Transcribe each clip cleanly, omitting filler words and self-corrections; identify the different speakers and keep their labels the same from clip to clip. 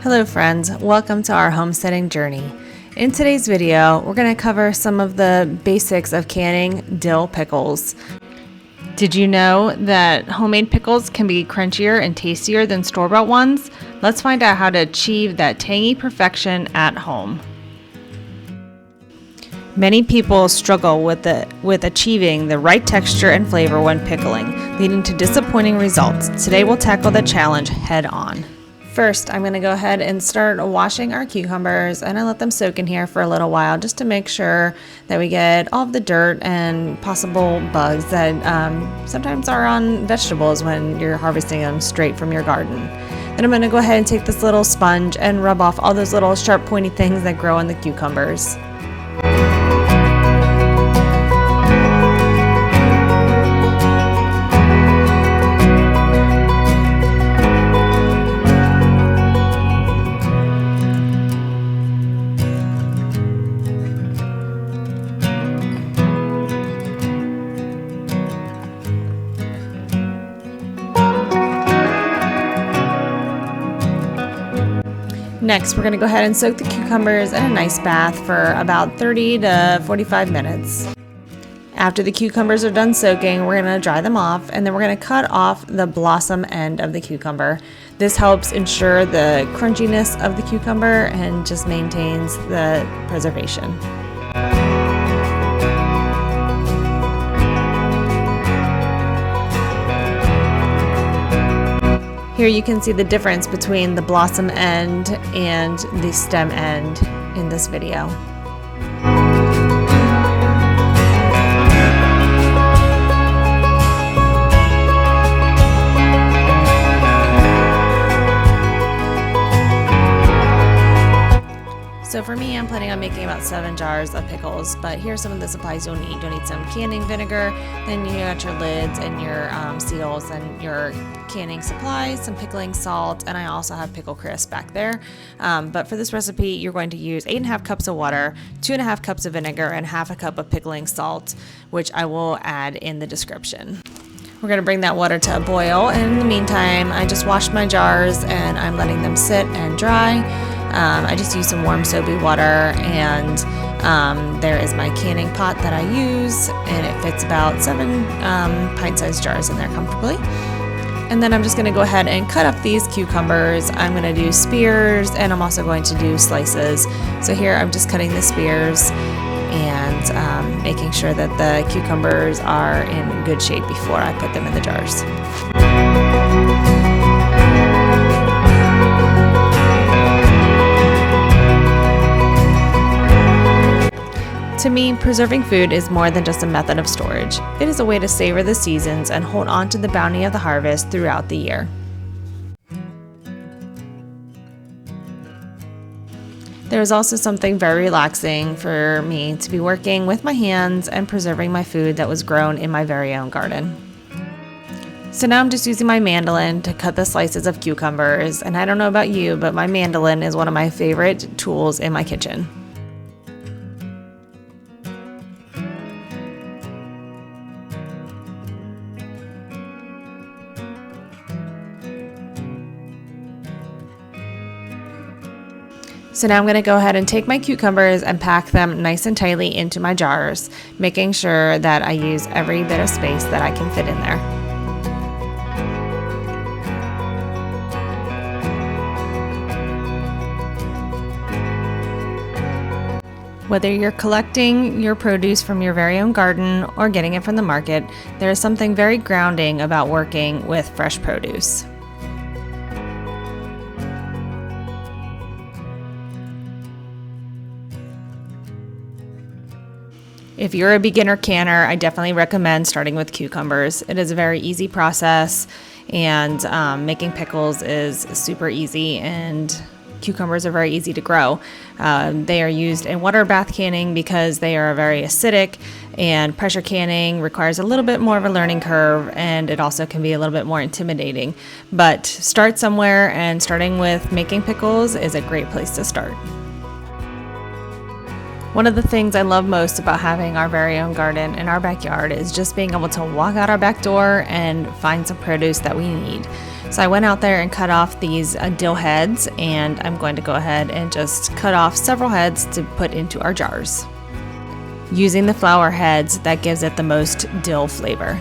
Speaker 1: Hello friends, welcome to our homesteading journey. In today's video, we're going to cover some of the basics of canning dill pickles. Did you know that homemade pickles can be crunchier and tastier than store-bought ones? Let's find out how to achieve that tangy perfection at home. Many people struggle with achieving the right texture and flavor when pickling, leading to disappointing results. Today we'll tackle the challenge head on. First, I'm going to go ahead and start washing our cucumbers, and I let them soak in here for a little while just to make sure that we get all of the dirt and possible bugs that sometimes are on vegetables when you're harvesting them straight from your garden. Then I'm going to go ahead and take this little sponge and rub off all those little sharp pointy things that grow in the cucumbers. Next, we're going to go ahead and soak the cucumbers in a nice bath for about 30 to 45 minutes. After the cucumbers are done soaking, we're going to dry them off, and then we're going to cut off the blossom end of the cucumber. This helps ensure the crunchiness of the cucumber and just maintains the preservation. Here you can see the difference between the blossom end and the stem end in this video. So for me, I'm planning on making about 7 jars of pickles, but here's some of the supplies you'll need. You'll need some canning vinegar, then you got your lids and your seals and your canning supplies, some pickling salt, and I also have pickle crisp back there. But for this recipe, you're going to use 8.5 cups of water, 2.5 cups of vinegar, and half a cup of pickling salt, which I will add in the description. We're going to bring that water to a boil, and in the meantime, I just washed my jars and I'm letting them sit and dry. I just use some warm soapy water, and there is my canning pot that I use, and it fits about 7 pint-sized jars in there comfortably. And then I'm just going to go ahead and cut up these cucumbers. I'm going to do spears, and I'm also going to do slices. So here I'm just cutting the spears and making sure that the cucumbers are in good shape before I put them in the jars. To me, preserving food is more than just a method of storage. It is a way to savor the seasons and hold on to the bounty of the harvest throughout the year. There is also something very relaxing for me to be working with my hands and preserving my food that was grown in my very own garden. So now I'm just using my mandolin to cut the slices of cucumbers, and I don't know about you, but my mandolin is one of my favorite tools in my kitchen. So now I'm going to go ahead and take my cucumbers and pack them nice and tightly into my jars, making sure that I use every bit of space that I can fit in there. Whether you're collecting your produce from your very own garden or getting it from the market, there is something very grounding about working with fresh produce. If you're a beginner canner, I definitely recommend starting with cucumbers. It is a very easy process, and making pickles is super easy, and cucumbers are very easy to grow. They are used in waterbath canning because they are very acidic, and pressure canning requires a little bit more of a learning curve, and it also can be a little bit more intimidating. But start somewhere, and starting with making pickles is a great place to start. One of the things I love most about having our very own garden in our backyard is just being able to walk out our back door and find some produce that we need. So I went out there and cut off these dill heads, and I'm going to go ahead and just cut off several heads to put into our jars. Using the flower heads, that gives it the most dill flavor.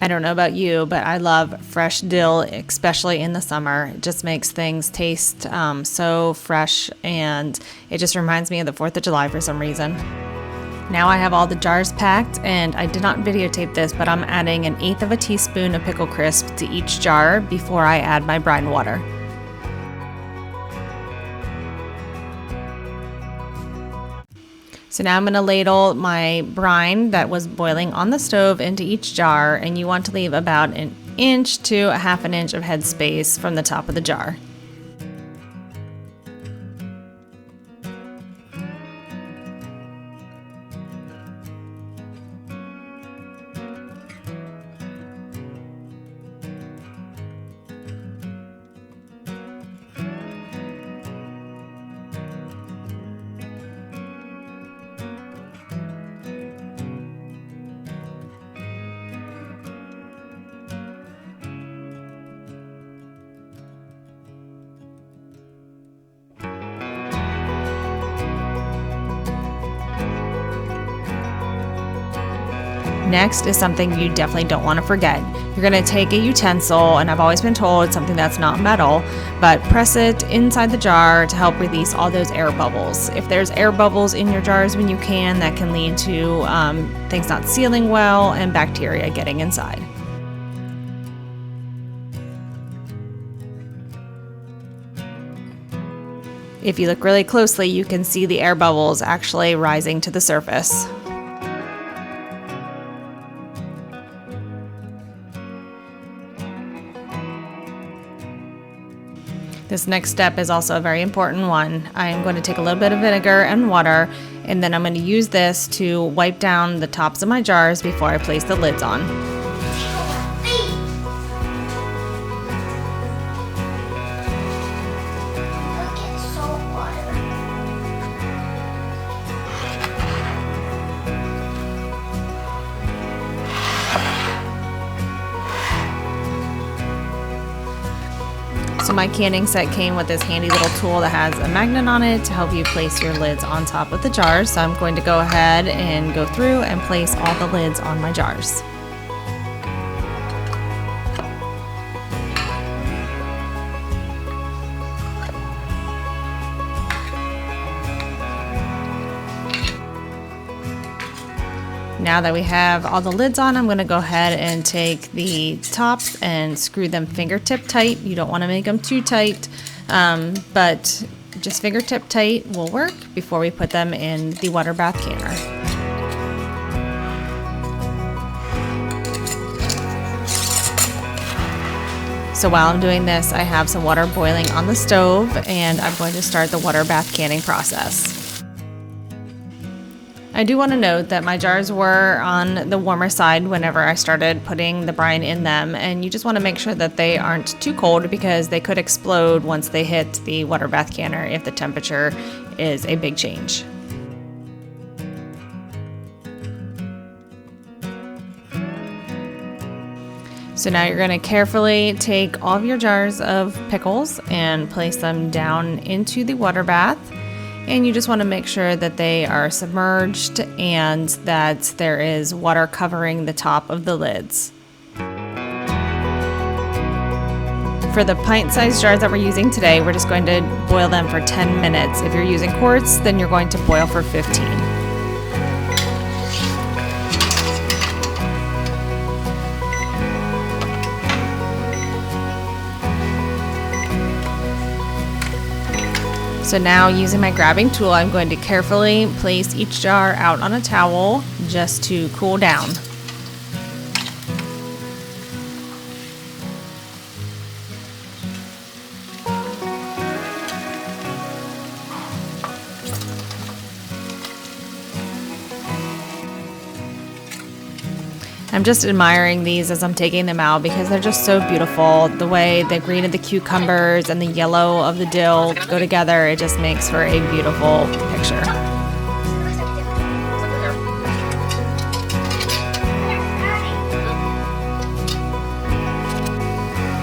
Speaker 1: I don't know about you, but I love fresh dill, especially in the summer. It just makes things taste so fresh, and it just reminds me of the 4th of July for some reason. Now I have all the jars packed, and I did not videotape this, but I'm adding 1/8 of a teaspoon of pickle crisp to each jar before I add my brine water. So now I'm going to ladle my brine that was boiling on the stove into each jar, and you want to leave about 1 inch to 1/2 inch of head space from the top of the jar. Next is something you definitely don't want to forget. You're going to take a utensil, and I've always been told something that's not metal, but press it inside the jar to help release all those air bubbles. If there's air bubbles in your jars when you can, that can lead to things not sealing well and bacteria getting inside. If you look really closely, you can see the air bubbles actually rising to the surface. This next step is also a very important one. I'm going to take a little bit of vinegar and water, and then I'm going to use this to wipe down the tops of my jars before I place the lids on. So my canning set came with this handy little tool that has a magnet on it to help you place your lids on top of the jars. So I'm going to go ahead and go through and place all the lids on my jars. Now that we have all the lids on, I'm going to go ahead and take the tops and screw them fingertip tight. You don't want to make them too tight, but just fingertip tight will work before we put them in the water bath canner. So while I'm doing this, I have some water boiling on the stove, and I'm going to start the water bath canning process. I do want to note that my jars were on the warmer side whenever I started putting the brine in them, and you just want to make sure that they aren't too cold because they could explode once they hit the water bath canner if the temperature is a big change. So now you're going to carefully take all of your jars of pickles and place them down into the water bath. And you just want to make sure that they are submerged and that there is water covering the top of the lids. For the pint-sized jars that we're using today, we're just going to boil them for 10 minutes. If you're using quarts, then you're going to boil for 15. So now, using my grabbing tool, I'm going to carefully place each jar out on a towel just to cool down. I'm just admiring these as I'm taking them out because they're just so beautiful. The way the green of the cucumbers and the yellow of the dill go together, it just makes for a beautiful picture.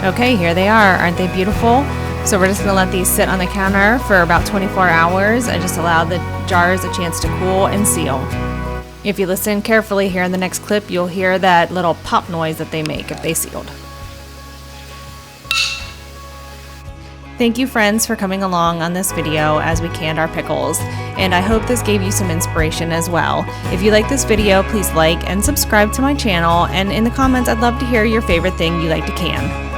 Speaker 1: Okay, here they are. Aren't they beautiful? So we're just going to let these sit on the counter for about 24 hours and just allow the jars a chance to cool and seal. If you listen carefully here in the next clip, you'll hear that little pop noise that they make if they sealed. Thank you, friends, for coming along on this video as we canned our pickles, and I hope this gave you some inspiration as well. If you like this video, please like and subscribe to my channel, and in the comments I'd love to hear your favorite thing you like to can.